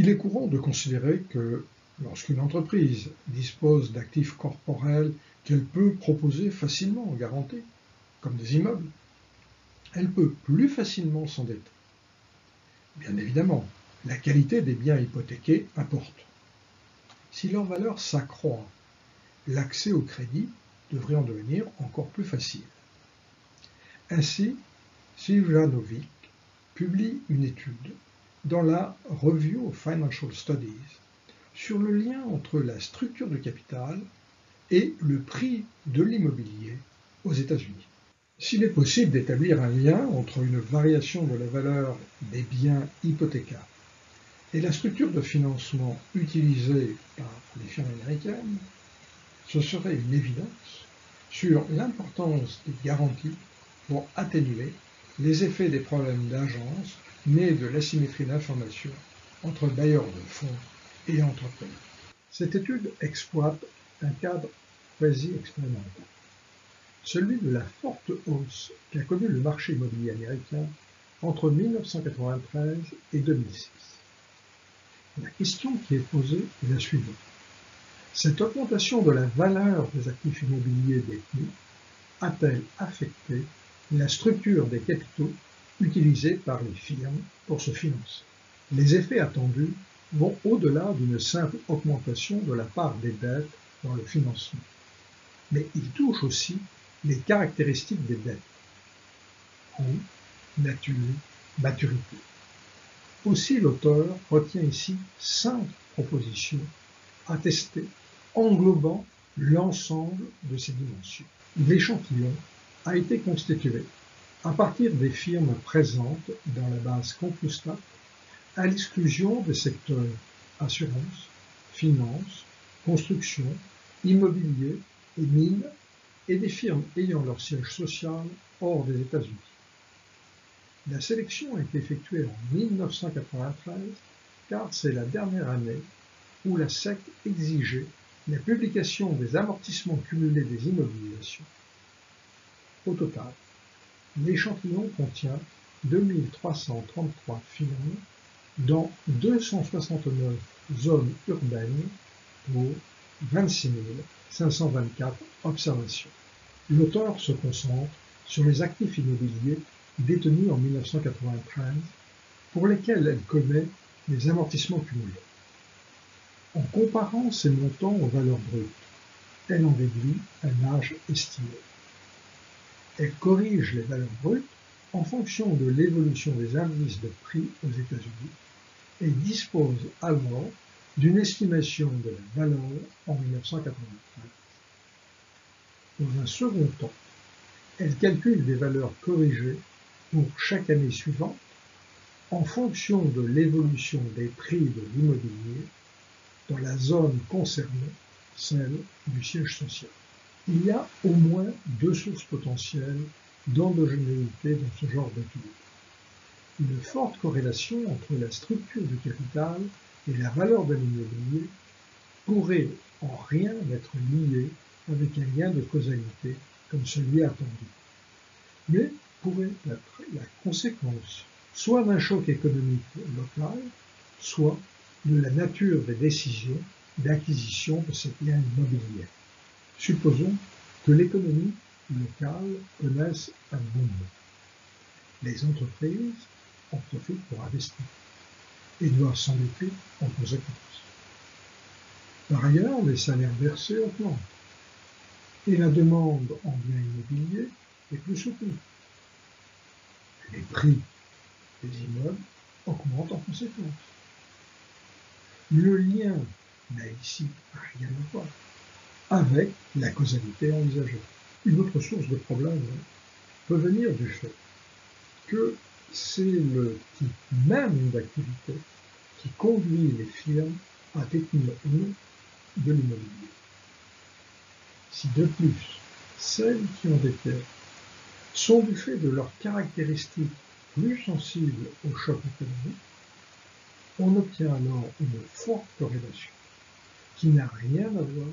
Il est courant de considérer que lorsqu'une entreprise dispose d'actifs corporels qu'elle peut proposer facilement en garantie, comme des immeubles, elle peut plus facilement s'endetter. Bien évidemment, la qualité des biens hypothéqués importe. Si leur valeur s'accroît, l'accès au crédit devrait en devenir encore plus facile. Ainsi, Sivjanovic publie une étude dans la Review of Financial Studies sur le lien entre la structure de capital et le prix de l'immobilier aux États-Unis. S'il est possible d'établir un lien entre une variation de la valeur des biens hypothécaires et la structure de financement utilisée par les firmes américaines, ce serait une évidence sur l'importance des garanties pour atténuer les effets des problèmes d'agence nés de l'asymétrie d'information entre bailleurs de fonds et entreprises. Cette étude exploite un cadre quasi expérimental, celui de la forte hausse qu'a connue le marché immobilier américain entre 1993 et 2006. La question qui est posée est la suivante. Cette augmentation de la valeur des actifs immobiliers détenus a-t-elle affecté la structure des capitaux utilisés par les firmes pour se financer? Les effets attendus vont au-delà d'une simple augmentation de la part des dettes dans le financement, mais ils touchent aussi les caractéristiques des dettes: coût, nature, maturité. Aussi, l'auteur retient ici 5 propositions à tester, englobant l'ensemble de ces dimensions. L'échantillon a été constitué à partir des firmes présentes dans la base Compustat, à l'exclusion des secteurs assurance, finance, construction, immobilier et mines, et des firmes ayant leur siège social hors des États-Unis. La sélection a été effectuée en 1993, car c'est la dernière année où la SEC exigeait la publication des amortissements cumulés des immobilisations. Au total, l'échantillon contient 2333 firmes dans 269 zones urbaines pour 26 524 observations. L'auteur se concentre sur les actifs immobiliers détenus en 1993, pour lesquels elle connaît les amortissements cumulés. En comparant ces montants aux valeurs brutes, elle en déduit un âge estimé. Elle corrige les valeurs brutes en fonction de l'évolution des indices de prix aux États-Unis et dispose alors d'une estimation de la valeur en 1993. Dans un second temps, elle calcule des valeurs corrigées pour chaque année suivante en fonction de l'évolution des prix de l'immobilier dans la zone concernée, celle du siège social. Il y a au moins 2 sources potentielles d'endogénéité dans ce genre d'études. Une forte corrélation entre la structure du capital et la valeur de l'immobilier pourrait en rien être liée avec un lien de causalité comme celui attendu, mais pourrait être la conséquence soit d'un choc économique local, soit de la nature des décisions d'acquisition de ces biens immobiliers. Supposons que l'économie locale connaisse un boom. Les entreprises en profitent pour investir et doivent s'endetter en conséquence. Par ailleurs, les salaires versés augmentent et la demande en biens immobiliers est plus soutenue. Les prix des immeubles augmentent en conséquence. Le lien n'a ici rien à voir avec la causalité envisagée. Une autre source de problème peut venir du fait que c'est le type même d'activité qui conduit les firmes à détenir ou non de l'immobilier. Si de plus, celles qui ont des terres sont du fait de leurs caractéristiques plus sensibles au choc économique, on obtient alors une forte corrélation qui n'a rien à voir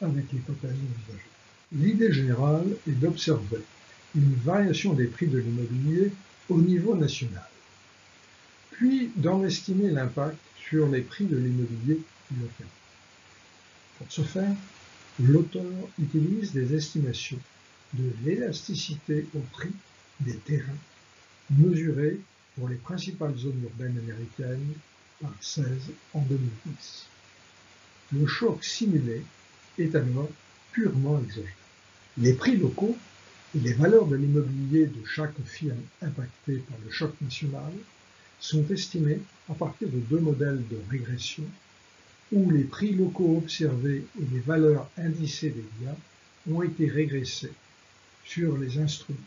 avec l'hypothèse envisagée. L'idée générale est d'observer une variation des prix de l'immobilier au niveau national, puis d'en estimer l'impact sur les prix de l'immobilier local. Pour ce faire, l'auteur utilise des estimations de l'élasticité au prix des terrains mesurées pour les principales zones urbaines américaines par 16 en 2010. Le choc simulé est alors purement exogène. Les prix locaux et les valeurs de l'immobilier de chaque firme impactée par le choc national sont estimés à partir de deux modèles de régression où les prix locaux observés et les valeurs indicées des biens ont été régressés sur les instruments.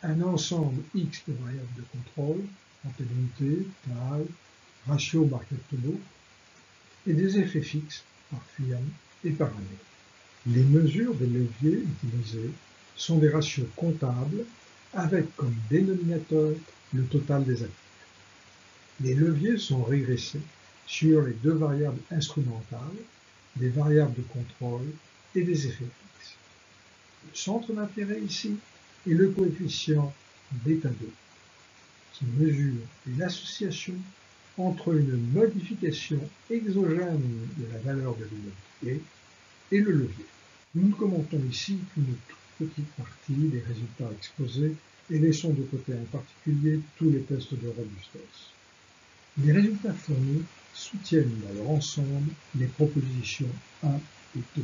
Un ensemble X de variables de contrôle, rentabilité, taille, ratio market-to-book, et des effets fixes par firme et par année. Les mesures des leviers utilisés sont des ratios comptables avec comme dénominateur le total des actifs. Les leviers sont régressés sur les deux variables instrumentales, des variables de contrôle et des effets fixes. Le centre d'intérêt ici est le coefficient β2, qui mesure l'association entre une modification exogène de la valeur de l'immobilier et le levier. Nous ne commentons ici qu'une toute petite partie des résultats exposés et laissons de côté en particulier tous les tests de robustesse. Les résultats fournis soutiennent dans leur ensemble les propositions 1 et 2.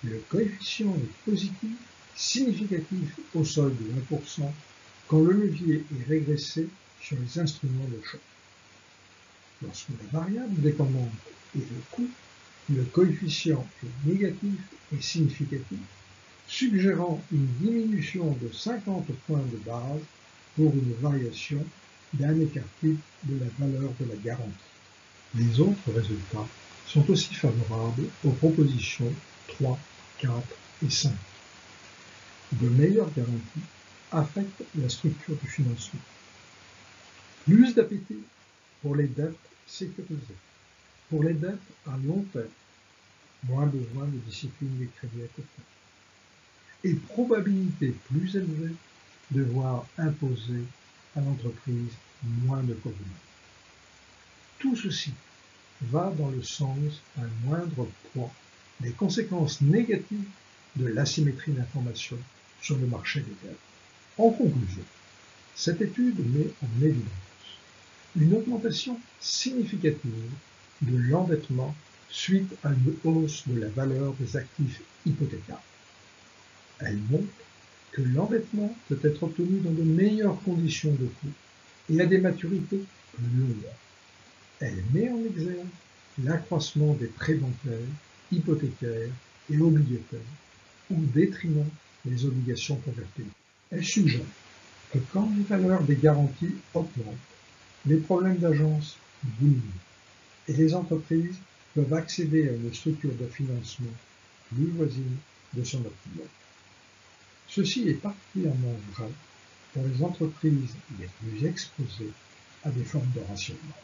Le coefficient est positif, significatif au solde de 1% quand le levier est régressé sur les instruments de choc. Lorsque la variable dépendante est le coût, le coefficient est négatif et significatif, suggérant une diminution de 50 points de base pour une variation d'un écart type de la valeur de la garantie. Les autres résultats sont aussi favorables aux propositions 3, 4 et 5. De meilleures garanties affectent la structure du financement. Plus d'appétit pour les dettes sécurisées, pour les dettes à long terme, moins besoin de discipline des crédits à court terme, et probabilité plus élevée de voir imposer à l'entreprise moins de covenants. Tout ceci va dans le sens d'un moindre poids des conséquences négatives de l'asymétrie d'information sur le marché des dettes. En conclusion, cette étude met en évidence une augmentation significative de l'endettement suite à une hausse de la valeur des actifs hypothécaires. Elle montre que l'endettement peut être obtenu dans de meilleures conditions de coût et à des maturités plus longues. Elle met en exergue l'accroissement des prêts bancaires, hypothécaires et obligataires au détriment des obligations convertibles. Elle suggère que quand les valeurs des garanties augmentent, les problèmes d'agence diminuent et les entreprises peuvent accéder à une structure de financement plus voisine de son optimum. Ceci est particulièrement vrai pour les entreprises les plus exposées à des formes de rationnement.